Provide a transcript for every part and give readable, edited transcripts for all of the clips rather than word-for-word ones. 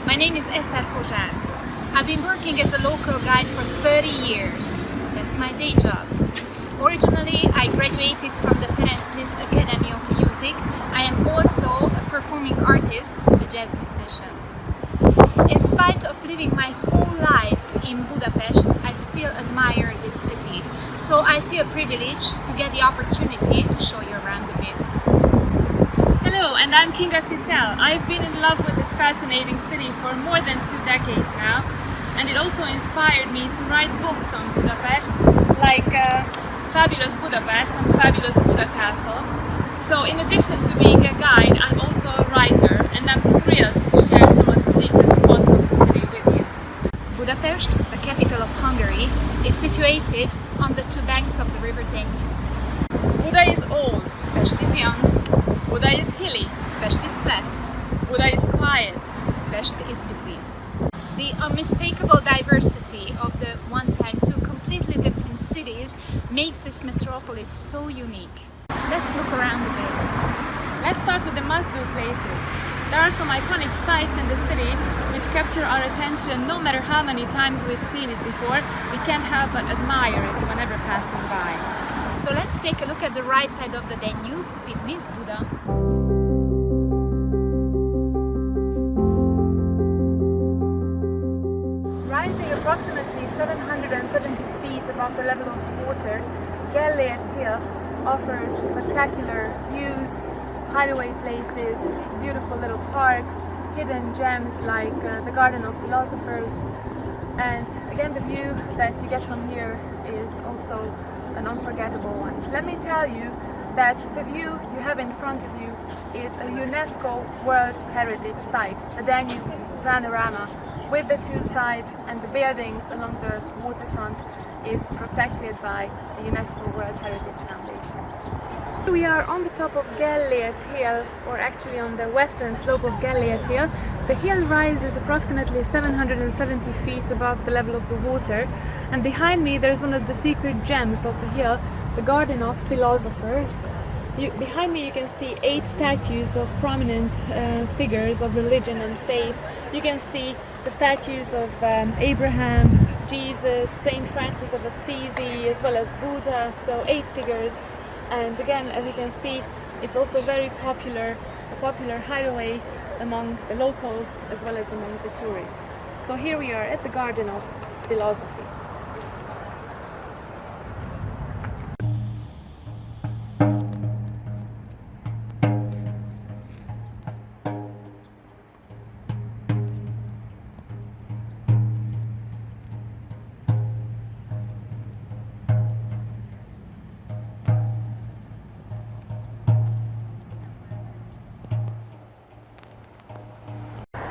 My name is Eszter Pozsár. I've been working as a local guide for 30 years. That's my day job. Originally, I graduated from the Ferenc Liszt Academy of Music. I am also a performing artist, a jazz musician. In spite of living my whole life in Budapest, I still admire this city. So I feel privileged to get the opportunity to show you around a bit. Hello, and I'm Kinga and Tittel. I've been in love with this fascinating city for more than 2 decades now, and it also inspired me to write books on Budapest, like Fabulous Budapest and Fabulous Buda Castle. So in addition to being a guide, I'm also a writer, and I'm thrilled to share some of the secret spots of the city with you. Budapest, the capital of Hungary, is situated on the 2 banks of the river Danube. Buda is old. Pest is young. Buda is hilly. Pest is flat. Buda is quiet. Pest is busy. The unmistakable diversity of the one time 2 completely different cities makes this metropolis so unique. Let's look around a bit. Let's start with the must-do places. There are some iconic sites in the city which capture our attention no matter how many times we've seen it before. We can't help but admire it whenever passing by. So let's take a look at the right side of the Danube with Miss Buda. Rising approximately 770 feet above the level of the water, Gellért Hill offers spectacular views, hideaway places, beautiful little parks, hidden gems like the Garden of Philosophers, and again the view that you get from here is also an unforgettable one. Let me tell you that the view you have in front of you is a UNESCO World Heritage Site, the Danube panorama with the 2 sides, and the buildings along the waterfront is protected by the UNESCO World Heritage Foundation. We are on the top of Gellért Hill, or actually on the western slope of Gellért Hill. The hill rises approximately 770 feet above the level of the water, and behind me there's one of the secret gems of the hill, the Garden of Philosophers. Behind me you can see 8 statues of prominent figures of religion and faith. You can see the statues of Abraham, Jesus, Saint Francis of Assisi, as well as Buddha, so 8 figures. And again, as you can see, it's also very popular, a popular hideaway among the locals as well as among the tourists. So here we are at the Garden of Philosophy.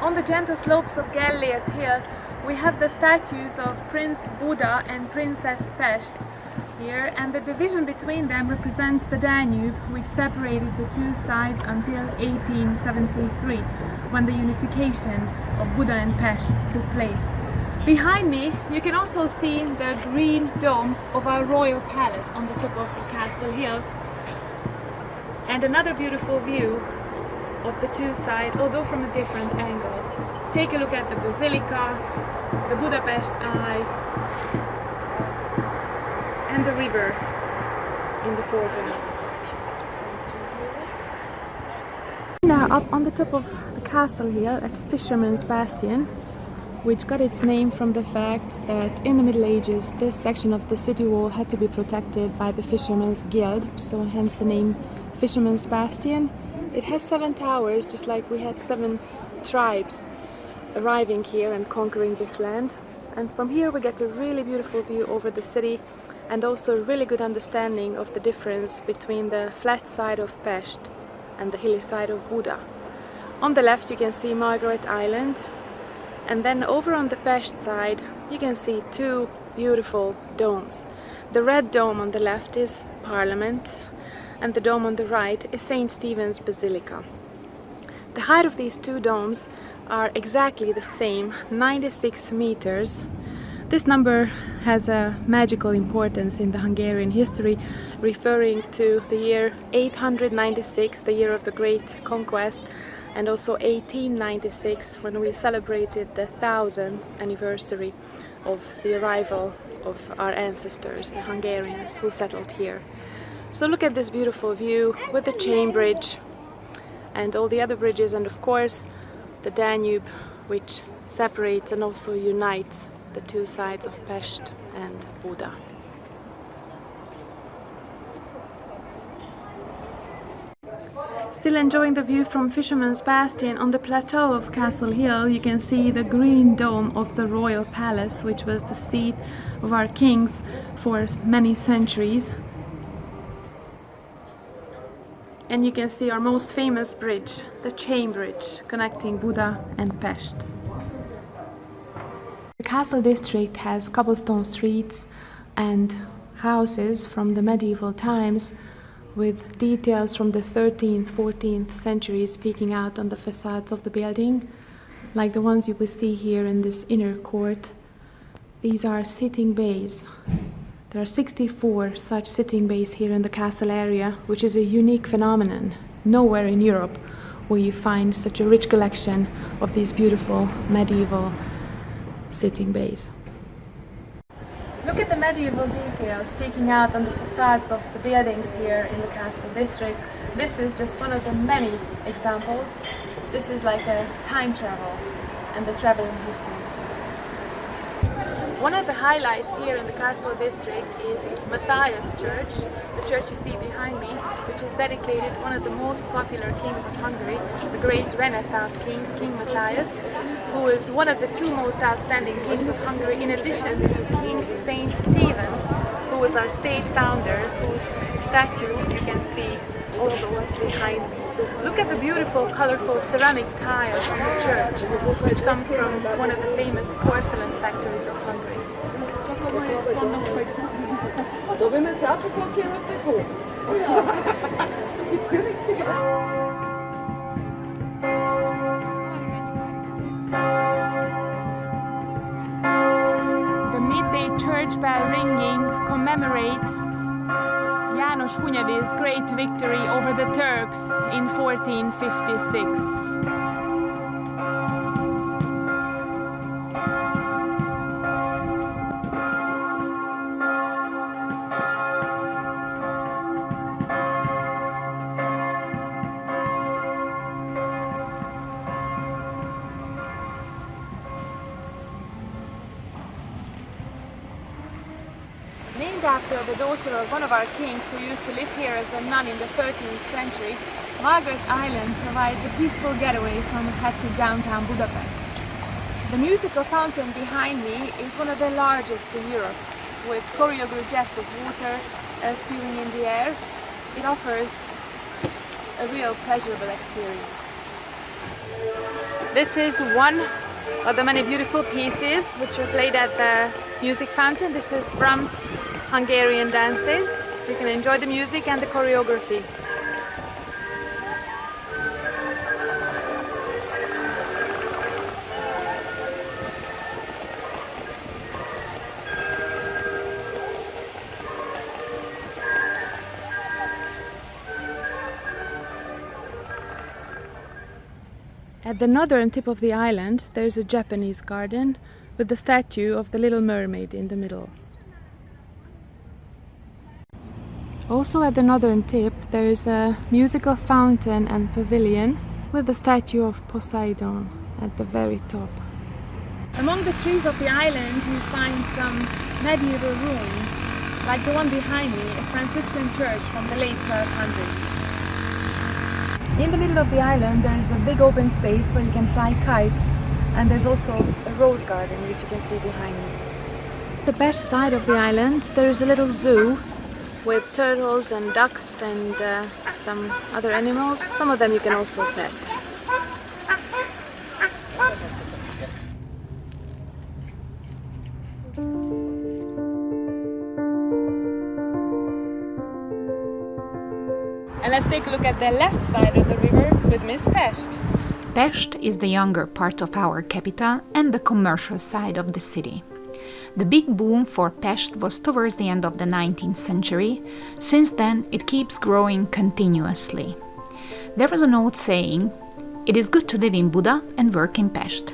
On the gentle slopes of Gellért Hill, we have the statues of Prince Buda and Princess Pest here, and the division between them represents the Danube, which separated the 2 sides until 1873, when the unification of Buda and Pest took place. Behind me, you can also see the green dome of our royal palace on the top of the castle hill, and another beautiful view of the 2 sides, although from a different angle. Take a look at the Basilica, the Budapest Eye, and the river in the foreground. Now up on the top of the castle here at Fisherman's Bastion, which got its name from the fact that in the Middle Ages this section of the city wall had to be protected by the Fisherman's Guild, so hence the name Fisherman's Bastion. It has 7 towers, just like we had 7 tribes arriving here and conquering this land. And from here we get a really beautiful view over the city, and also a really good understanding of the difference between the flat side of Pest and the hilly side of Buda. On the left you can see Margaret Island, and then over on the Pest side you can see 2 beautiful domes. The red dome on the left is Parliament, and the dome on the right is St. Stephen's Basilica. The height of these 2 domes are exactly the same, 96 meters. This number has a magical importance in the Hungarian history, referring to the year 896, the year of the Great Conquest, and also 1896 when we celebrated the 1000th anniversary of the arrival of our ancestors, the Hungarians who settled here. So look at this beautiful view with the chain bridge and all the other bridges, and of course the Danube, which separates and also unites the two sides of Pest and Buda. Still enjoying the view from Fisherman's Bastion. On the plateau of Castle Hill you can see the green dome of the royal palace, which was the seat of our kings for many centuries. And you can see our most famous bridge, the chain bridge connecting Buda and Pest. The castle district has cobblestone streets and houses from the medieval times, with details from the 13th, 14th centuries peeking out on the facades of the building, like the ones you will see here in this inner court. These are sitting bays. There are 64 such sitting bays here in the castle area, which is a unique phenomenon. Nowhere in Europe will you find such a rich collection of these beautiful medieval sitting bays. Look at the medieval details peeking out on the facades of the buildings here in the castle district. This is just one of the many examples. This is like a time travel and the travel in history. One of the highlights here in the castle district is Matthias Church, the church you see behind me, which is dedicated to one of the most popular kings of Hungary, the great Renaissance king, King Matthias, who is one of the two most outstanding kings of Hungary, in addition to King Saint Stephen, who was our state founder, whose statue you can see also behind me. Look at the beautiful, colorful ceramic tiles on the church, which come from one of the famous porcelain factories of Hungary. The midday church bell ringing commemorates János Hunyadi's great victory over the Turks in 1456. Named after the daughter of one of our kings who used to live here as a nun in the 13th century, Margaret Island provides a peaceful getaway from hectic downtown Budapest. The musical fountain behind me is one of the largest in Europe, with choreographed jets of water spewing in the air. It offers a real pleasurable experience. This is one of the many beautiful pieces which are played at the music fountain. This is Brahms' Hungarian dances. You can enjoy the music and the choreography. At the northern tip of the island, there is a Japanese garden with the statue of the Little Mermaid in the middle. Also at the northern tip, there is a musical fountain and pavilion with the statue of Poseidon at the very top. Among the trees of the island, you find some medieval ruins, like the one behind me, a Franciscan church from the late 1200s. In the middle of the island there is a big open space where you can fly kites, and there's also a rose garden which you can see behind me. The best side of the island there is a little zoo with turtles and ducks and some other animals. Some of them you can also pet. And let's take a look at the left side of the river with Miss Pest. Pest is the younger part of our capital and the commercial side of the city. The big boom for Pest was towards the end of the 19th century. Since then, it keeps growing continuously. There was an old saying, it is good to live in Buda and work in Pest.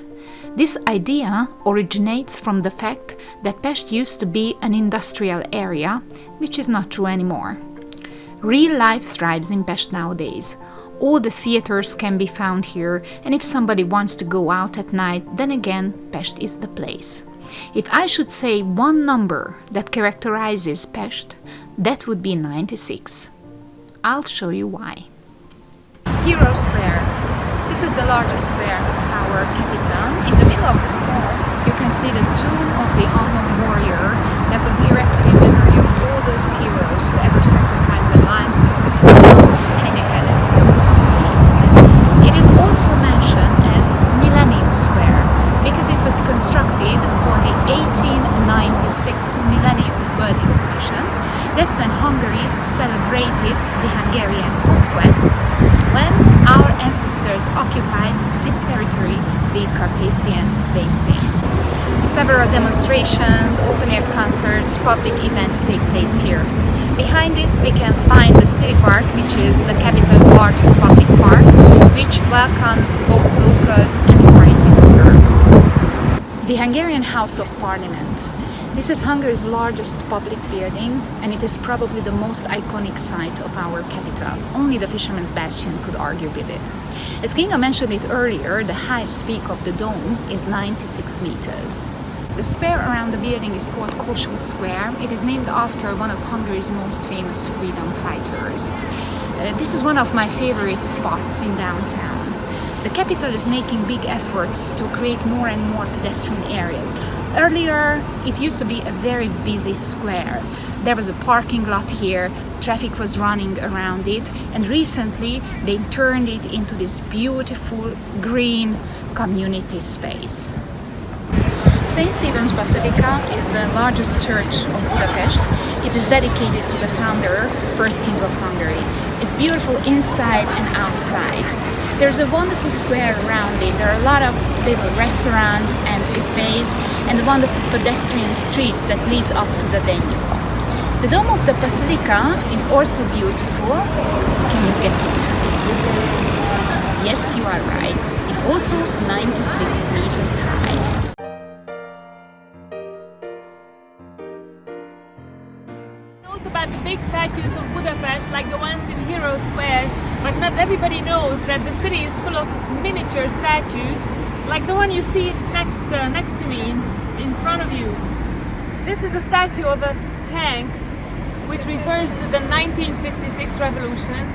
This idea originates from the fact that Pest used to be an industrial area, which is not true anymore. Real life thrives in Pest nowadays. All the theaters can be found here, and if somebody wants to go out at night, then again, Pest is the place. If I should say one number that characterizes Pest, that would be 96. I'll show you why. Hero Square. This is the largest square of our capital. In the middle of the square, you can see the tomb of the unknown warrior that was erected in memory of all those heroes who ever sacrificed their lives for the freedom and independence of Hungary. It is also mentioned as Millennium Square because it was constructed for the 1896 Millennium Bird Exhibition. That's when Hungary celebrated the Hungarian conquest, when our ancestors occupied this territory, the Carpathian Basin. Several demonstrations, open-air concerts, public events take place here. Behind it we can find the city park, which is the capital's largest public park, which welcomes both locals and foreign visitors. The Hungarian House of Parliament. This is Hungary's largest public building, and it is probably the most iconic site of our capital. Only the Fisherman's Bastion could argue with it. As Kinga mentioned it earlier, the highest peak of the dome is 96 meters. The square around the building is called Kossuth Square. It is named after one of Hungary's most famous freedom fighters. This is one of my favorite spots in downtown. The capital is making big efforts to create more and more pedestrian areas. Earlier, it used to be a very busy square. There was a parking lot here, traffic was running around it, and recently they turned it into this beautiful green community space. St. Stephen's Basilica is the largest church of Budapest. It is dedicated to the founder, first king of Hungary. It's beautiful inside and outside. There's a wonderful square around it. There are a lot of little restaurants and cafes and wonderful pedestrian streets that leads up to the Danube. The dome of the basilica is also beautiful. Can you guess its height? Yes, you are right. It's also 96 meters high. About the big statues of Budapest, like the ones in Hero Square, but not everybody knows that the city is full of miniature statues, like the one you see next to me, in front of you. This is a statue of a tank, which refers to the 1956 revolution,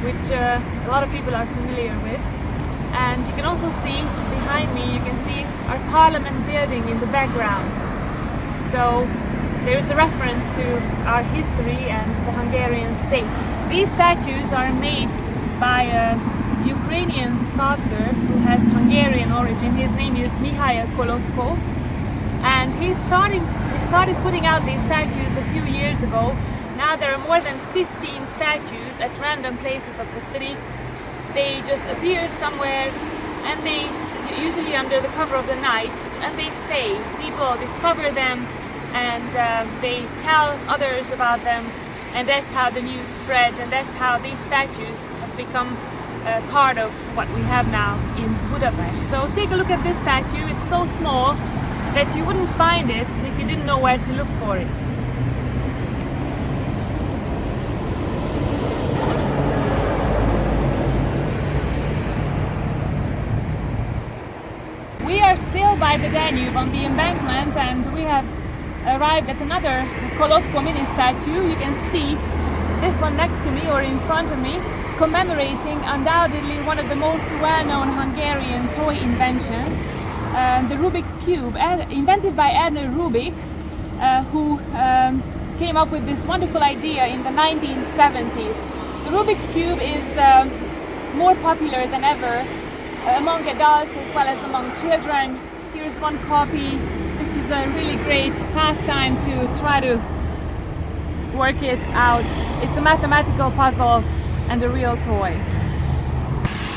which a lot of people are familiar with. And you can also see behind me, you can see our parliament building in the background. So there is a reference to our history and the Hungarian state. These statues are made by a Ukrainian sculptor who has Hungarian origin. His name is Mihail Kolotko, and he started putting out these statues a few years ago. Now there are more than 15 statues at random places of the city. They just appear somewhere, and they usually under the cover of the night, and they stay. People discover them, and they tell others about them, and that's how the news spread, and that's how these statues have become part of what we have now in Budapest. So take a look at this statue. It's so small that you wouldn't find it if you didn't know where to look for it. We are still by the Danube on the embankment, and we have arrived at another Kolotko mini statue. You can see this one next to me or in front of me, commemorating undoubtedly one of the most well-known Hungarian toy inventions, the Rubik's Cube, invented by Rubik, who came up with this wonderful idea in the 1970s. The Rubik's Cube is more popular than ever among adults as well as among children. Here's one copy. This is a really great pastime to try to work it out. It's a mathematical puzzle and a real toy.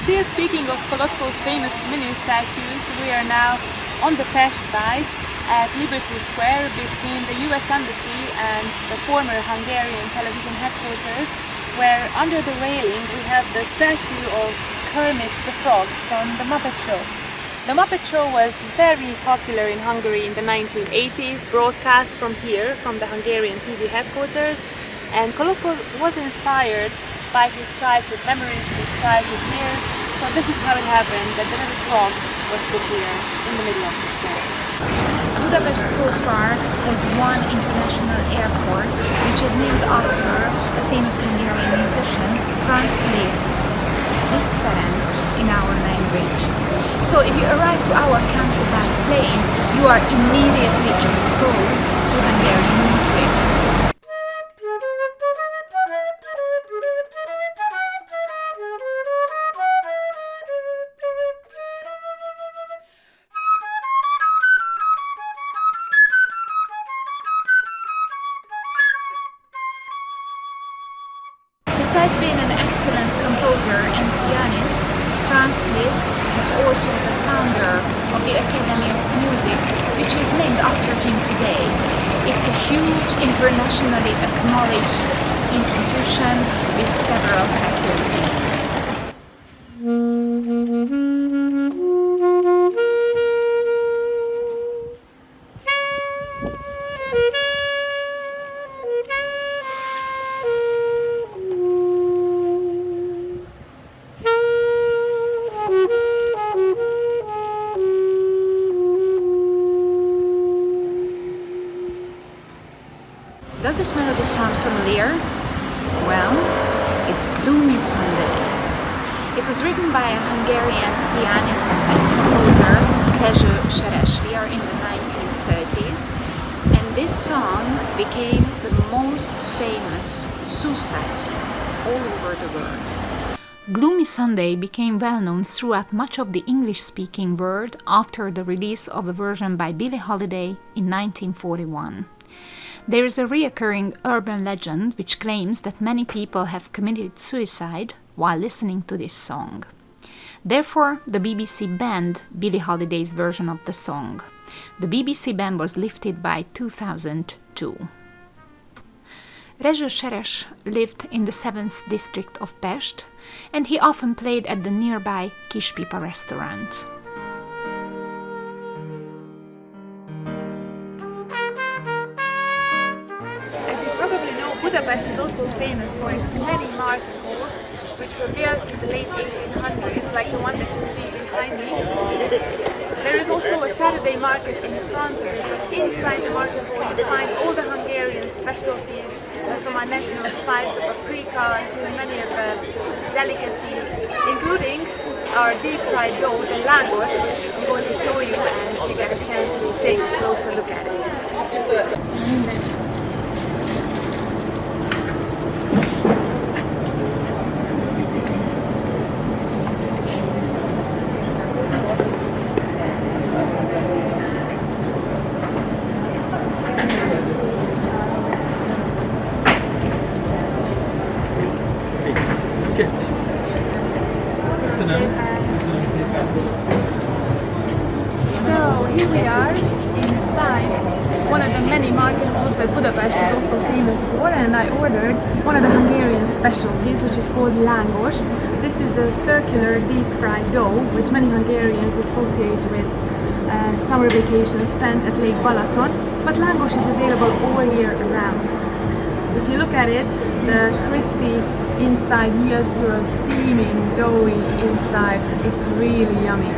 Still speaking of Kolotko's famous mini statues, we are now on the Pest side at Liberty Square between the US Embassy and the former Hungarian television headquarters, where under the railing we have the statue of Kermit the Frog from the Muppet Show. The Muppet Show was very popular in Hungary in the 1980s, broadcast from here, from the Hungarian TV headquarters, and Koloko was inspired by his childhood memories, his childhood years, so this is how it happened that the little frog was put here in the middle of the sky. Budapest so far has one international airport, which is named after a famous Hungarian musician, Franz Liszt Ferenc in our language. So if you arrive to our country by plane, you are immediately exposed to Hungarian music. Besides being an excellent composer and pianist, Franz Liszt was also the founder of the Academy of Music, which is named after him today. It's a huge, internationally acknowledged institution with several faculties. Does this melody sound familiar? Well, it's Gloomy Sunday. It was written by a Hungarian pianist and composer, Gellért Hill. We are in the 1930s, and this song became the most famous suicides all over the world. Gloomy Sunday became well known throughout much of the English-speaking world after the release of a version by Billie Holiday in 1941. There is a recurring urban legend which claims that many people have committed suicide while listening to this song. Therefore, the BBC banned Billie Holiday's version of the song. The BBC ban was lifted by 2002. Gellért Hill lived in the 7th district of Pest, and he often played at the nearby Kispipa restaurant. Budapest is also famous for its many market halls, which were built in the late 1800s, like the one that you see behind me. There is also a Saturday market in the front of it, but inside the market hall you find all the Hungarian specialties, from our national spice, the paprika, to many of the delicacies, including our deep-fried dough, the lángos, which I'm going to show you, and you get a chance to take a closer look at it. So here we are inside one of the many market halls that Budapest is also famous for, and I ordered one of the Hungarian specialties, which is called lángos. This is a circular deep-fried dough which many Hungarians associate with summer vacations spent at Lake Balaton, but lángos is available all year round. If you look at it, the crispy inside yields to a steaming, doughy inside. It's really yummy.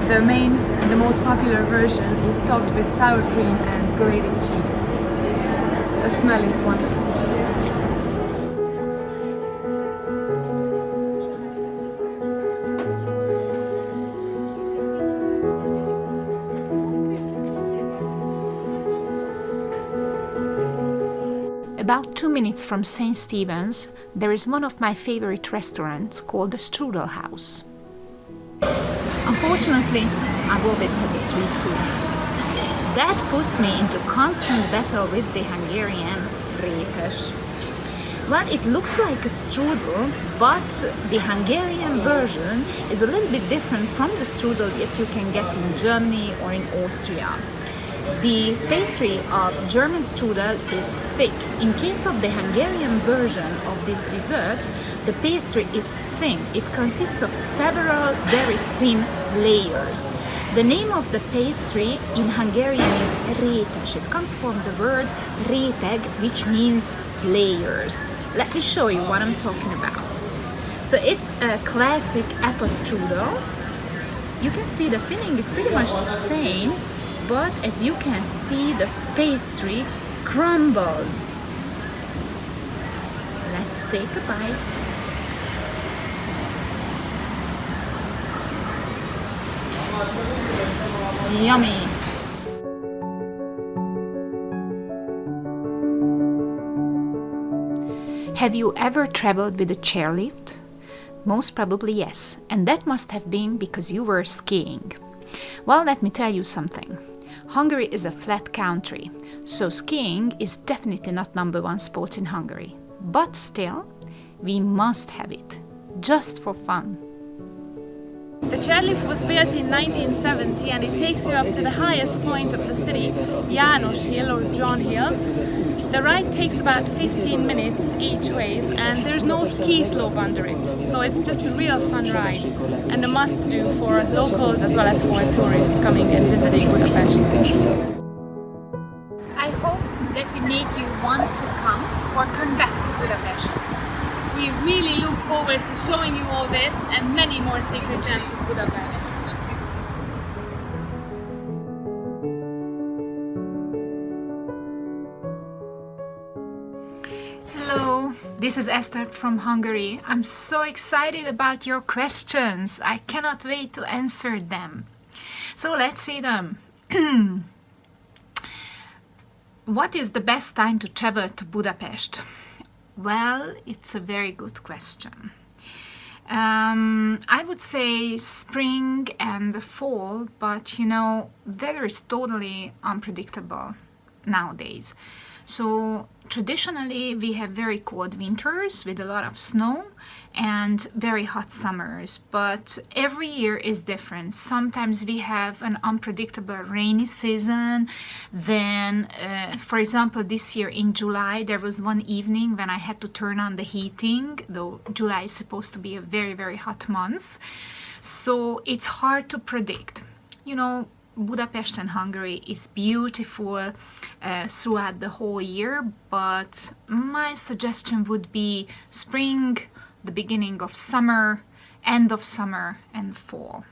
The most popular version is topped with sour cream and grated cheese. The smell is wonderful too. About 2 minutes from St. Stephen's, there is one of my favorite restaurants called the Strudel House. Unfortunately, I've always had a sweet tooth. That puts me into constant battle with the Hungarian rétes. Well, it looks like a strudel, but the Hungarian version is a little bit different from the strudel that you can get in Germany or in Austria. The pastry of German strudel is thick. In case of the Hungarian version of this dessert, the pastry is thin. It consists of several very thin layers. The name of the pastry in Hungarian is rétes. It comes from the word réteg, which means layers. Let me show you what I'm talking about. So it's a classic apple strudel. You can see the filling is pretty much the same, but as you can see, the pastry crumbles. Let's take a bite. Yummy! Have you ever traveled with a chairlift? Most probably yes, and that must have been because you were skiing. Well, let me tell you something. Hungary is a flat country, so skiing is definitely not #1 sport in Hungary. But still, we must have it, just for fun. The chairlift was built in 1970 and it takes you up to the highest point of the city, János Hill or John Hill. The ride takes about 15 minutes each way and there's no ski slope under it, so it's just a real fun ride and a must-do for locals as well as for tourists coming and visiting Budapest. I hope that we made you want to come or come back to Budapest. We really look forward to showing you all this and many more secret gems of Budapest. Hello, this is Eszter from Hungary. I'm so excited about your questions. I cannot wait to answer them. So let's see them. What is the best time to travel to Budapest? Well, it's a very good question. I would say spring and the fall, but you know, weather is totally unpredictable nowadays. So traditionally we have very cold winters with a lot of snow and very hot summers, but every year is different. Sometimes we have an unpredictable rainy season. Then for example, this year in July there was one evening when I had to turn on the heating, though July is supposed to be a very hot month, so it's hard to predict. You know, Budapest and Hungary is beautiful throughout the whole year, but my suggestion would be spring, the beginning of summer, end of summer, and fall.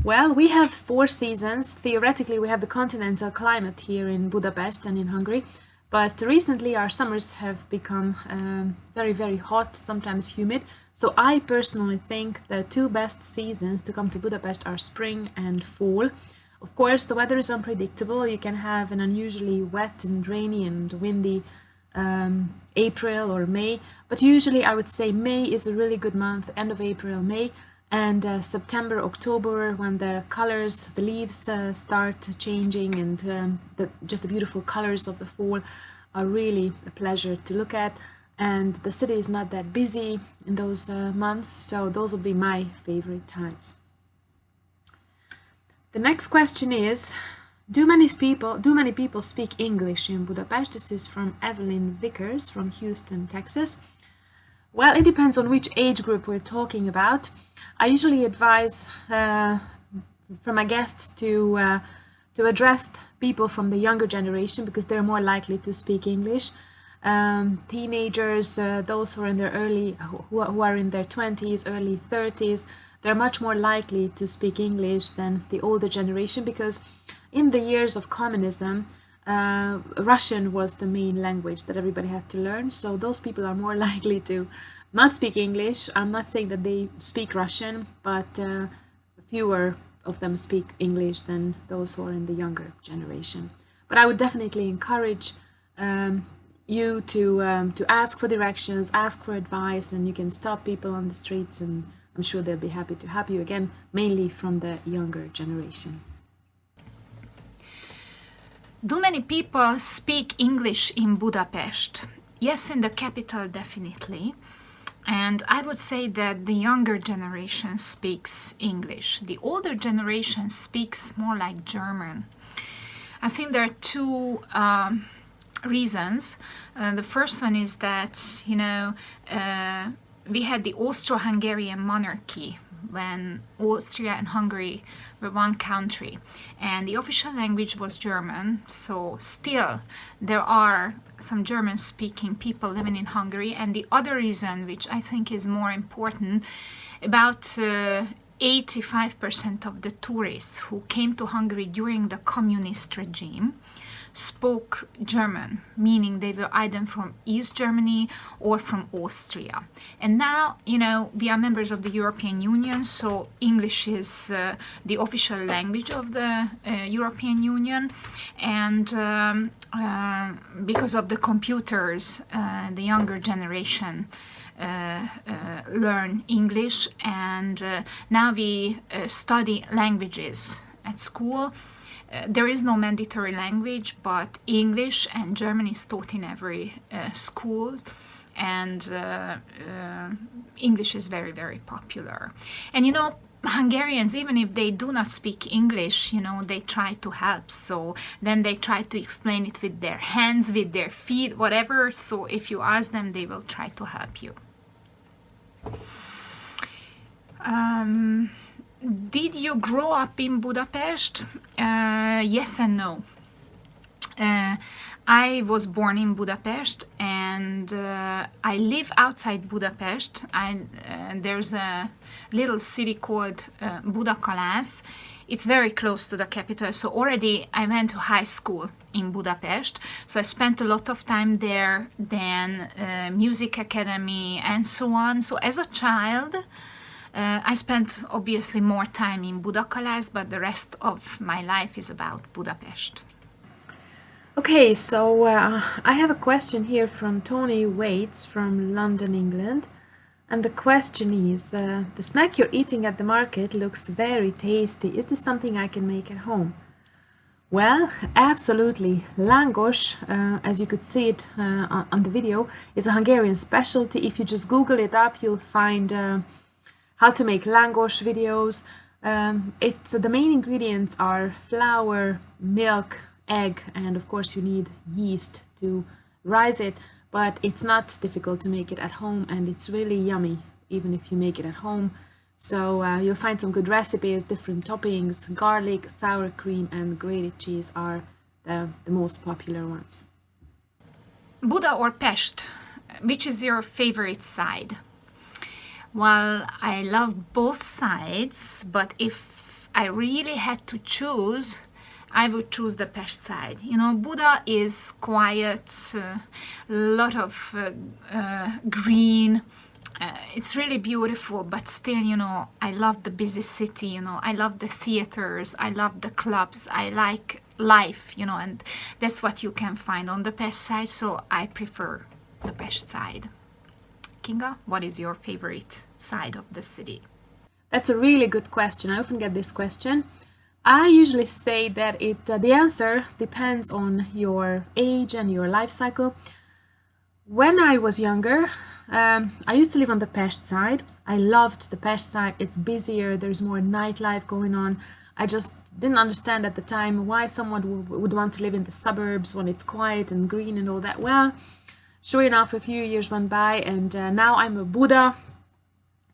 Well, we have 4 seasons. Theoretically, we have the continental climate here in Budapest and in Hungary, but recently our summers have become very hot, sometimes humid. So I personally think the 2 best seasons to come to Budapest are spring and fall. Of course, the weather is unpredictable. You can have an unusually wet and rainy and windy April or May, but usually I would say May is a really good month, end of April, May, and September, October, when the colors, the leaves start changing, and just the beautiful colors of the fall are really a pleasure to look at. And the city is not that busy in those months, so those will be my favorite times. The next question is, do many people speak English in Budapest? This is from Evelyn Vickers from Houston, Texas. Well, it depends on which age group we're talking about. I usually advise for my guests to address people from the younger generation because they're more likely to speak English. Teenagers, those who are in their who are in their 20s, early 30s, they're much more likely to speak English than the older generation because in the years of communism, Russian was the main language that everybody had to learn. So those people are more likely to not speak English. I'm not saying that they speak Russian, but fewer of them speak English than those who are in the younger generation. But I would definitely encourage you to ask for directions, ask for advice, and you can stop people on the streets, and I'm sure they'll be happy to help you, again, mainly from the younger generation. Do many people speak English in Budapest? Yes, in the capital, definitely. And I would say that the younger generation speaks English. The older generation speaks more like German. I think there are two reasons. The first one is that, you know, we had the Austro-Hungarian monarchy when Austria and Hungary were one country, and the official language was German. So still there are some German-speaking people living in Hungary. And the other reason, which I think is more important, about 85% of the tourists who came to Hungary during the communist regime spoke German, meaning they were either from East Germany or from Austria. And now, you know, we are members of the European Union, so English is the official language of the European Union. And because of the computers, the younger generation learn English, and now we study languages at school. There is no mandatory language, but English and German is taught in every school, and English is very, very popular. And you know, Hungarians, even if they do not speak English, you know, they try to help. So then they try to explain it with their hands, with their feet, whatever. So if you ask them, they will try to help you. Did you grow up in Budapest? Yes and no. I was born in Budapest, and I live outside Budapest. There's a little city called Buda. It's very close to the capital, so already I went to high school in Budapest, so I spent a lot of time there, then music academy and so on. So as a child, I spent obviously more time in Buda, but the rest of my life is about Budapest. Okay, so I have a question here from Tony Waits from London, England. And the question is, the snack you're eating at the market looks very tasty. Is this something I can make at home? Well, absolutely. Langos, as you could see it on the video, is a Hungarian specialty. If you just Google it up, you'll find how to make langos videos. The main ingredients are flour, milk, egg, and of course you need yeast to rise it, but it's not difficult to make it at home, and it's really yummy even if you make it at home. So you'll find some good recipes, different toppings. Garlic, sour cream and grated cheese are the most popular ones. Buda or Pest, which is your favorite side? Well, I love both sides, but if I really had to choose, I would choose the Pest side. You know, Buda is quiet, a lot of green. It's really beautiful, but still, you know, I love the busy city, you know, I love the theaters, I love the clubs, I like life, you know, and that's what you can find on the Pest side, so I prefer the Pest side. Kinga, what is your favorite side of the city? That's a really good question. I often get this question. I usually say that the answer depends on your age and your life cycle. When I was younger, I used to live on the Pest side. I loved the Pest side. It's busier, there's more nightlife going on. I just didn't understand at the time why someone would want to live in the suburbs when it's quiet and green and all that. Well, sure enough, a few years went by, and now I'm a Buda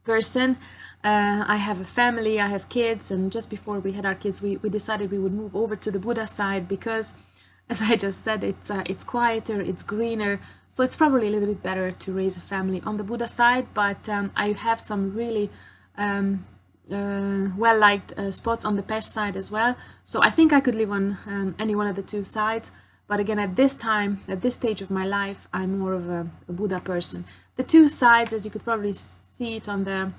person. I have a family, I have kids, and just before we had our kids, we decided we would move over to the Buda side because, as I just said, it's quieter, it's greener, so it's probably a little bit better to raise a family on the Buda side. But I have some really well-liked spots on the Pest side as well, so I think I could live on any one of the two sides. But again, at this time, at this stage of my life, I'm more of a Buda person. The two sides, as you could probably see it on the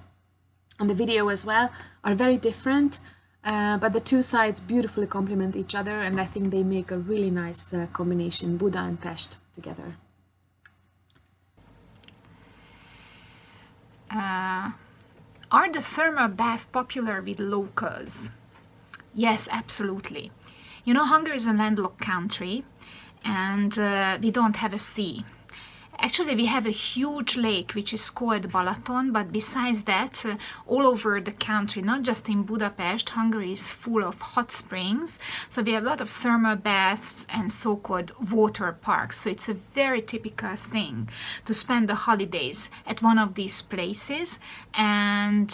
video as well, are very different, but the two sides beautifully complement each other, and I think they make a really nice combination, Buda and Pest together. Are the thermal baths popular with locals? Yes, absolutely. You know, Hungary is a landlocked country, and we don't have a sea. Actually, we have a huge lake which is called Balaton, but besides that, all over the country, not just in Budapest, Hungary is full of hot springs. So we have a lot of thermal baths and so-called water parks. So it's a very typical thing to spend the holidays at one of these places. And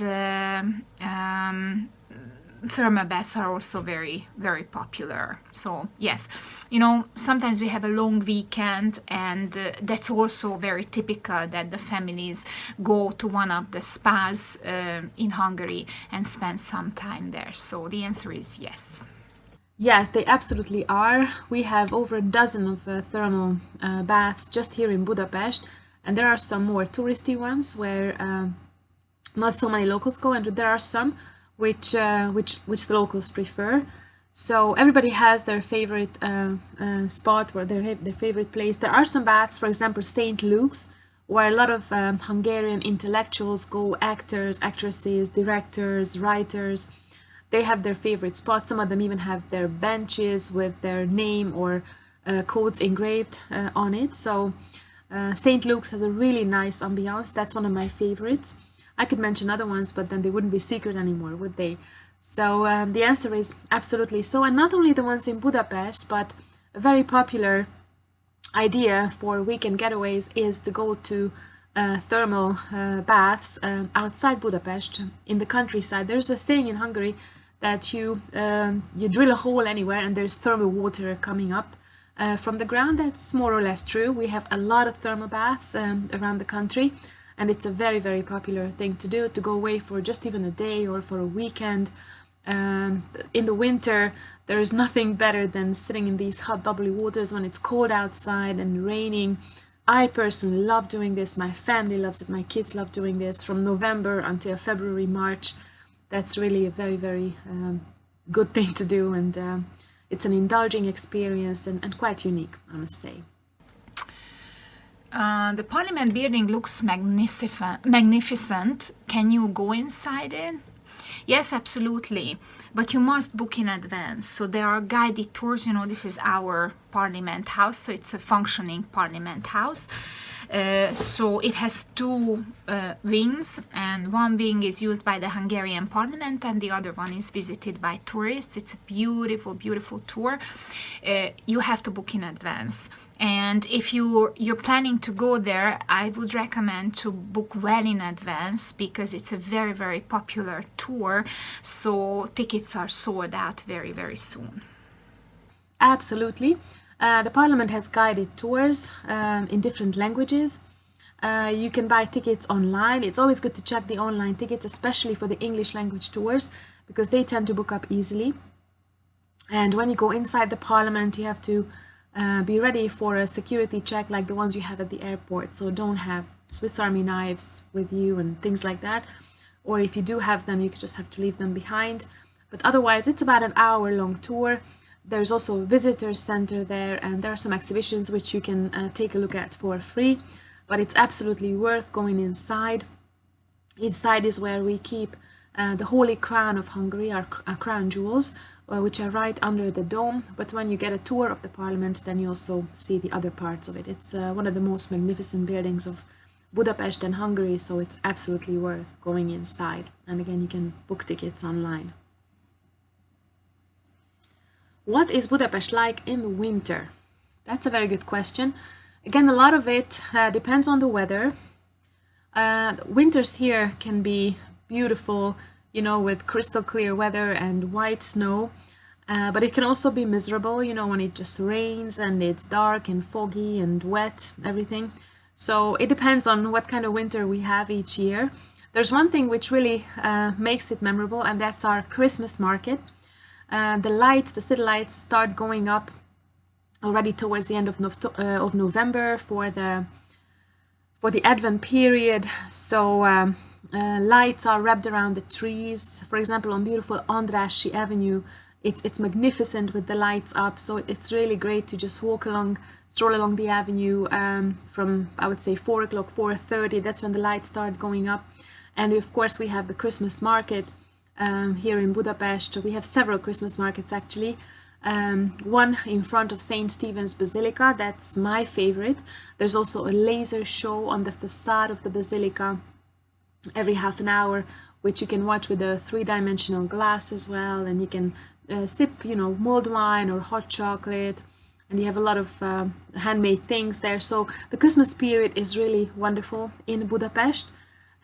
thermal baths are also very, very popular. So yes, you know, sometimes we have a long weekend, and that's also very typical that the families go to one of the spas in Hungary and spend some time there. So the answer is yes. Yes, they absolutely are. We have over a dozen of thermal baths just here in Budapest, and there are some more touristy ones where not so many locals go, and there are some which the locals prefer. So everybody has their favorite spot or their favorite place. There are some baths, for example, St. Luke's, where a lot of Hungarian intellectuals go, actors, actresses, directors, writers. They have their favorite spots. Some of them even have their benches with their name or codes engraved on it. So St. Luke's has a really nice ambiance. That's one of my favorites. I could mention other ones, but then they wouldn't be secret anymore, would they? So the answer is absolutely so. And not only the ones in Budapest, but a very popular idea for weekend getaways is to go to thermal baths outside Budapest in the countryside. There's a saying in Hungary that you drill a hole anywhere and there's thermal water coming up from the ground. That's more or less true. We have a lot of thermal baths around the country. And it's a very, very popular thing to do, to go away for just even a day or for a weekend. In the winter, there is nothing better than sitting in these hot, bubbly waters when it's cold outside and raining. I personally love doing this. My family loves it. My kids love doing this from November until February, March. That's really a very, very good thing to do. And it's an indulging experience and quite unique, I must say. The Parliament building looks magnificent. Can you go inside it? Yes, absolutely. But you must book in advance. So there are guided tours. You know, this is our Parliament House. So it's a functioning Parliament House. So it has two wings, and one wing is used by the Hungarian Parliament and the other one is visited by tourists. It's a beautiful, beautiful tour. You have to book in advance. And if you're planning to go there, I would recommend to book well in advance because it's a very, very popular tour. So tickets are sold out very, very soon. Absolutely. The Parliament has guided tours in different languages. You can buy tickets online. It's always good to check the online tickets, especially for the English language tours, because they tend to book up easily. And when you go inside the Parliament, you have to be ready for a security check like the ones you have at the airport. So don't have Swiss Army knives with you and things like that. Or if you do have them, you just have to leave them behind. But otherwise, it's about an hour-long tour. There's also a visitor center there, and there are some exhibitions which you can take a look at for free. But it's absolutely worth going inside. Inside is where we keep the Holy Crown of Hungary, our crown jewels, which are right under the dome. But when you get a tour of the Parliament, then you also see the other parts of it. It's one of the most magnificent buildings of Budapest and Hungary, so it's absolutely worth going inside. And again, you can book tickets online. What is Budapest like in the winter? That's a very good question. Again, a lot of it depends on the weather. Winters here can be beautiful, you know, with crystal clear weather and white snow. But it can also be miserable, you know, when it just rains and it's dark and foggy and wet, everything. So it depends on what kind of winter we have each year. There's one thing which really makes it memorable, and that's our Christmas market. The city lights start going up already towards the end of November for the Advent period. So lights are wrapped around the trees. For example, on beautiful Andrássy Avenue, it's magnificent with the lights up. So it's really great to just stroll along the avenue from, I would say, 4 o'clock, 4:30. That's when the lights start going up. And of course, we have the Christmas market here in Budapest. We have several Christmas markets actually. one in front of St. Stephen's Basilica. That's my favorite. There's also a laser show on the facade of the basilica every half an hour, which you can watch with a three-dimensional glass as well, and you can sip, mulled wine or hot chocolate, and you have a lot of handmade things there. So the Christmas period is really wonderful in Budapest,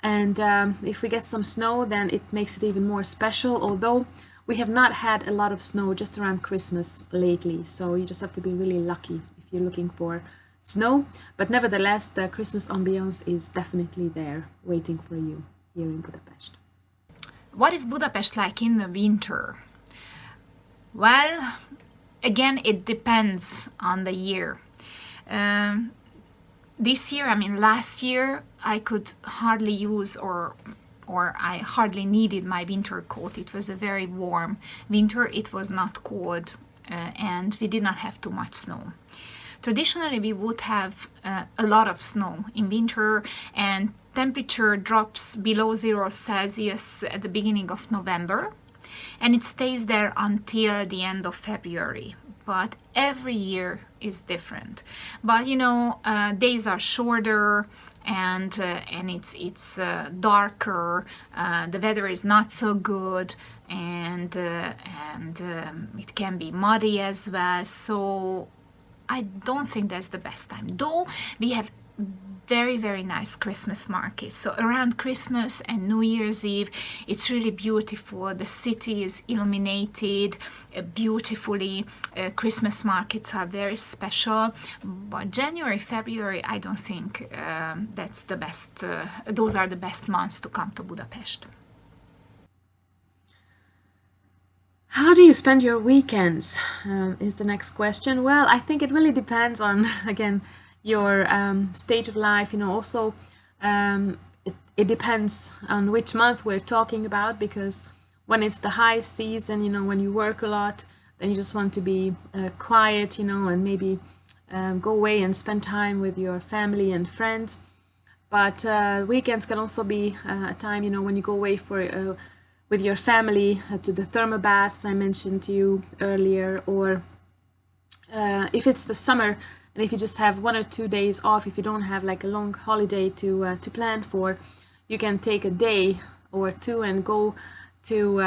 and if we get some snow, then it makes it even more special, although we have not had a lot of snow just around Christmas lately, so you just have to be really lucky if you're looking for snow. But nevertheless, the Christmas ambiance is definitely there waiting for you here in Budapest. What is Budapest like in the winter? Well, again, it depends on the year. This year, last year, I could hardly use or I hardly needed my winter coat. It was a very warm winter. It was not cold and we did not have too much snow. Traditionally, we would have a lot of snow in winter, and temperature drops below 0 Celsius at the beginning of November, and it stays there until the end of February. But every year is different. But days are shorter, and it's darker. The weather is not so good, and it can be muddy as well. So I don't think that's the best time. Though we have very, very nice Christmas markets. So around Christmas and New Year's Eve, it's really beautiful. The city is illuminated beautifully. Christmas markets are very special. But January, February, I don't think that's the best. Those are the best months to come to Budapest. How do you spend your weekends? Is the next question. Well, I think it really depends on, again, your stage of life. Also it depends on which month we're talking about, because when it's the high season, when you work a lot, then you just want to be quiet, and maybe go away and spend time with your family and friends. But weekends can also be a time, when you go away for with your family to the thermal baths I mentioned to you earlier, or if it's the summer and if you just have 1 or 2 days off, if you don't have like a long holiday to plan for, you can take a day or two and go to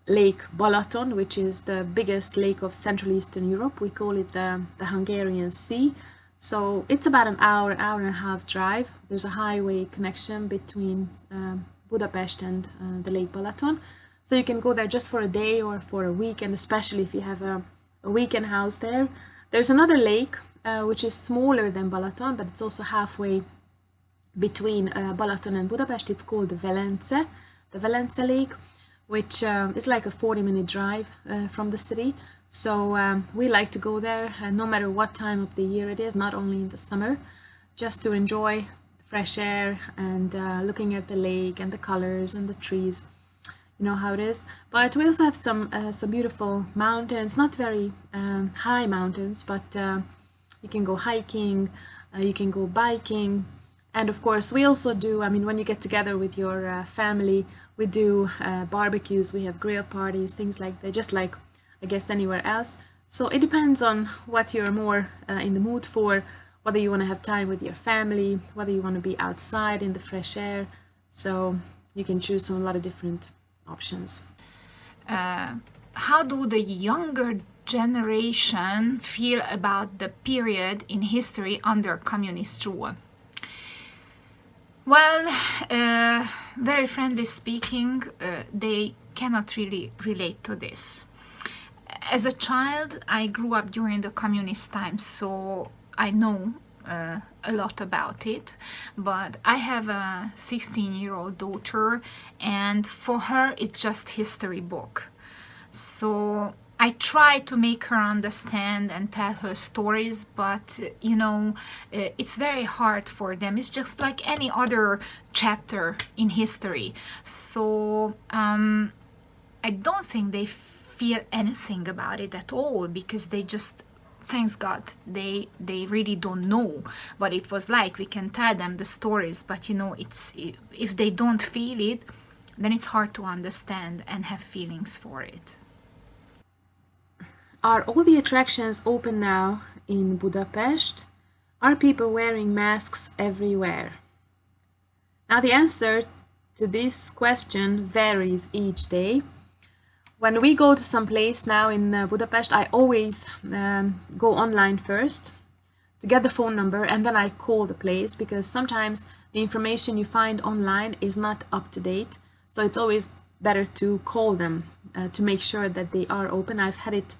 Lake Balaton, which is the biggest lake of Central Eastern Europe. We call it the Hungarian Sea. So it's about an hour and a half drive. There's a highway connection between Budapest and the Lake Balaton. So you can go there just for a day or for a weekend, especially if you have a weekend house there. There's another lake which is smaller than Balaton, but it's also halfway between Balaton and Budapest. It's called the Velence Lake, which is like a 40-minute drive from the city. So we like to go there no matter what time of the year it is, not only in the summer, just to enjoy fresh air and looking at the lake and the colors and the trees. You know how it is. But we also have some beautiful mountains, not very high mountains, but you can go hiking, you can go biking, and of course we also do, when you get together with your family, we do barbecues, we have grill parties, things like that, just like I guess anywhere else. So it depends on what you're more in the mood for, whether you want to have time with your family, whether you want to be outside in the fresh air. So you can choose from a lot of different options. How do the younger generation feel about the period in history under communist rule? Well, very friendly speaking, they cannot really relate to this. As a child, I grew up during the communist times, so I know a lot about it, but I have a 16-year-old daughter, and for her it's just history book. So I try to make her understand and tell her stories, but it's very hard for them. It's just like any other chapter in history. So I don't think they feel anything about it at all, because they just, thanks God, they really don't know what it was like. We can tell them the stories, but it's, if they don't feel it, then it's hard to understand and have feelings for it. Are all the attractions open now in Budapest? Are people wearing masks everywhere? Now the answer to this question varies each day. When we go to some place now in Budapest, I always go online first to get the phone number, and then I call the place, because sometimes the information you find online is not up to date. So it's always better to call them to make sure that they are open. I've had it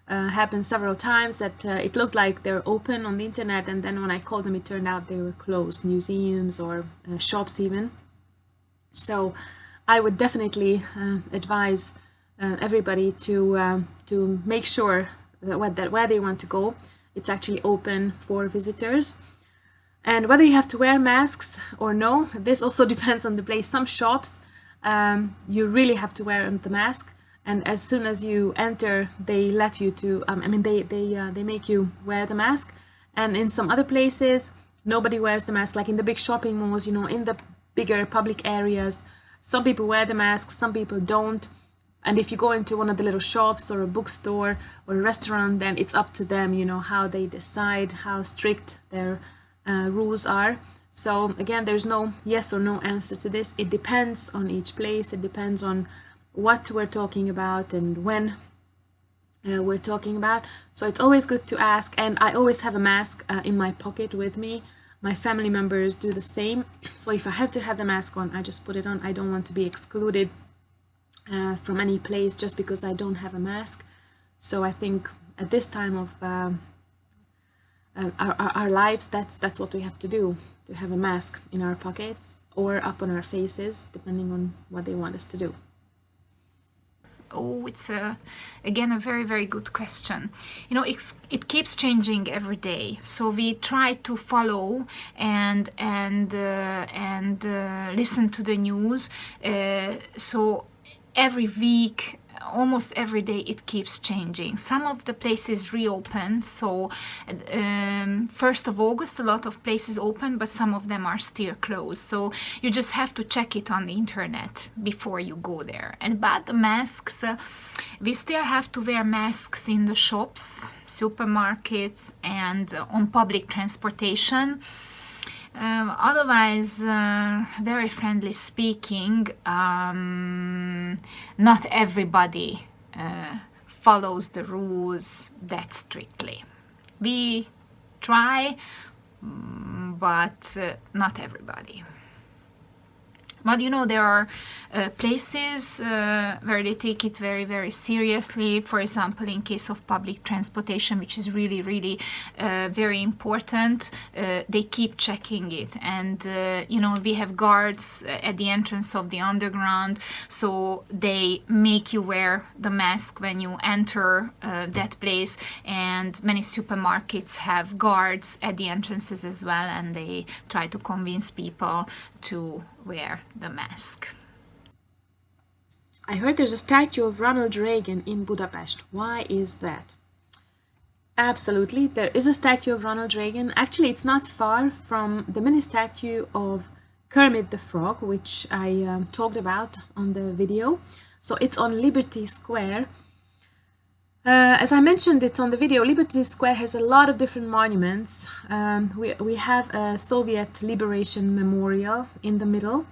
happen several times that it looked like they're open on the internet, and then when I called them it turned out they were closed, museums or shops even. So I would definitely advise everybody to make sure that where they want to go, it's actually open for visitors. And whether you have to wear masks or no, this also depends on the place. Some shops you really have to wear the mask, and as soon as you enter they let you to they make you wear the mask. And in some other places nobody wears the mask, like in the big shopping malls, you know, in the bigger public areas, some people wear the mask, some people don't. And if you go into one of the little shops or a bookstore or a restaurant, then it's up to them, you know, how they decide, how strict their rules are. So again, there's no yes or no answer to this. It depends on each place. It depends on what we're talking about and when we're talking about. So it's always good to ask, and I always have a mask in my pocket with me. My family members do the same. So if I have to have the mask on, I just put it on. I don't want to be excluded from any place just because I don't have a mask. So I think at this time of our lives, that's what we have to do, to have a mask in our pockets or up on our faces, depending on what they want us to do. Oh, it's again a very, very good question. You know, it keeps changing every day, so we try to follow and listen to the news. So every week, almost every day, it keeps changing. Some of the places reopen, so 1st of August a lot of places open, but some of them are still closed, so you just have to check it on the internet before you go there. And about the masks, we still have to wear masks in the shops, supermarkets, and on public transportation. Otherwise, very friendly speaking, not everybody follows the rules that strictly. We try, but not everybody. But you know, there are places where they take it very, very seriously. For example, in case of public transportation, which is really, really very important, they keep checking it. And, you know, we have guards at the entrance of the underground, so they make you wear the mask when you enter that place. And many supermarkets have guards at the entrances as well, and they try to convince people to wear the mask. I heard there's a statue of Ronald Reagan in Budapest. Why is that? Absolutely, there is a statue of Ronald Reagan. Actually, it's not far from the mini statue of Kermit the Frog, which I talked about on the video. So it's on Liberty Square. As I mentioned it on the video, Liberty Square has a lot of different monuments. We have a Soviet Liberation Memorial in the middle,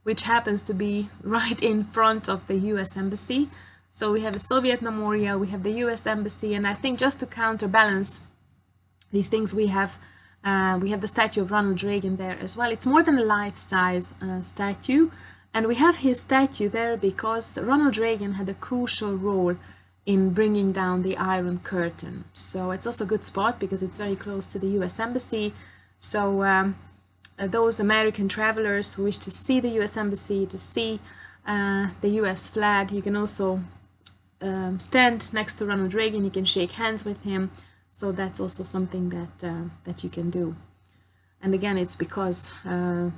which happens to be right in front of the US Embassy. So we have a Soviet Memorial, we have the US Embassy, and I think just to counterbalance these things, we have the statue of Ronald Reagan there as well. It's more than a life-size statue, and we have his statue there because Ronald Reagan had a crucial role in bringing down the Iron Curtain. So it's also a good spot because it's very close to the US Embassy. So those American travelers who wish to see the US Embassy, to see the US flag, you can also stand next to Ronald Reagan, you can shake hands with him. So that's also something that you can do. And again, it's because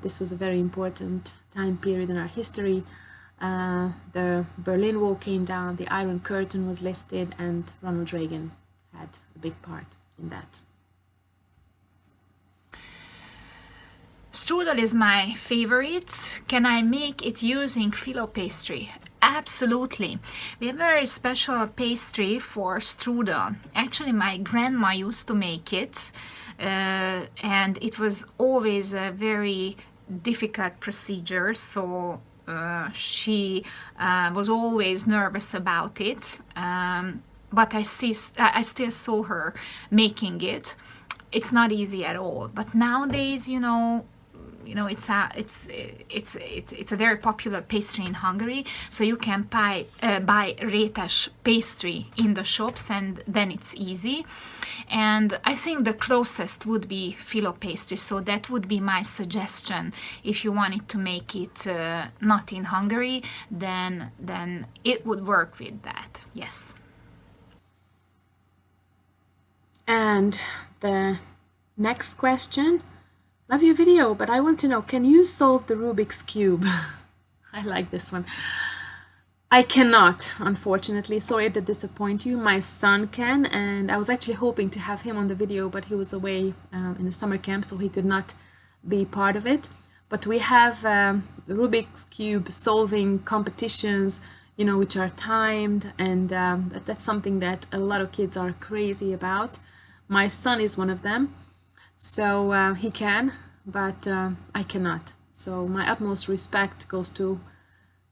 this was a very important time period in our history. The Berlin Wall came down, the Iron Curtain was lifted, and Ronald Reagan had a big part in that. Strudel is my favorite. Can I make it using phyllo pastry? Absolutely. We have a very special pastry for strudel. Actually, my grandma used to make it, and it was always a very difficult procedure, so she was always nervous about it, but I still saw her making it. It's not easy at all, but nowadays, it's a very popular pastry in Hungary, so you can buy rétes pastry in the shops, and then it's easy. And I think the closest would be phyllo pastry, so that would be my suggestion. If you wanted to make it not in Hungary, then it would work with that. Yes. And the next question. Love your video, but I want to know, can you solve the Rubik's Cube? I like this one. I cannot, unfortunately. Sorry to disappoint you. My son can, and I was actually hoping to have him on the video, but he was away in a summer camp, so he could not be part of it. But we have Rubik's Cube solving competitions, which are timed, and that's something that a lot of kids are crazy about. My son is one of them, so he can, but I cannot. So my utmost respect goes to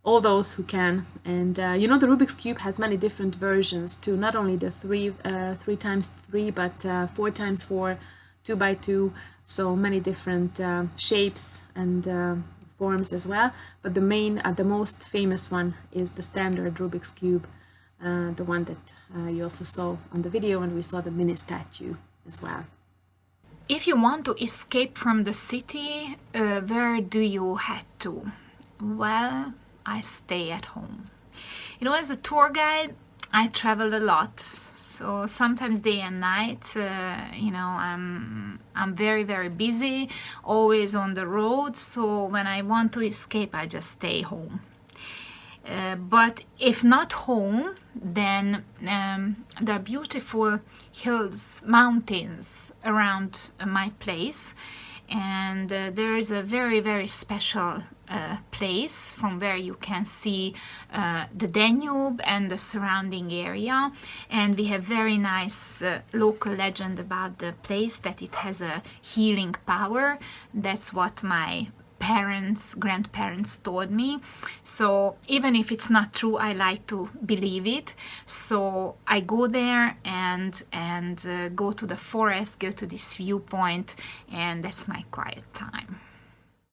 all those who can. And the Rubik's Cube has many different versions too, not only the 3x3, but 4x4, 2x2, so many different shapes and forms as well. But the most famous one is the standard Rubik's Cube, the one that you also saw on the video, and we saw the mini statue as well. If you want to escape from the city, where do you head to? Well, I stay at home. As a tour guide, I travel a lot. So sometimes day and night, I'm very, very busy, always on the road. So when I want to escape, I just stay home. But if not home, then there are beautiful hills, mountains around my place, and there is a very, very special place from where you can see the Danube and the surrounding area. And we have very nice local legend about the place, that it has a healing power. That's what my grandparents told me. So even if it's not true, I like to believe it. So I go there and go to the forest, go to this viewpoint, and that's my quiet time.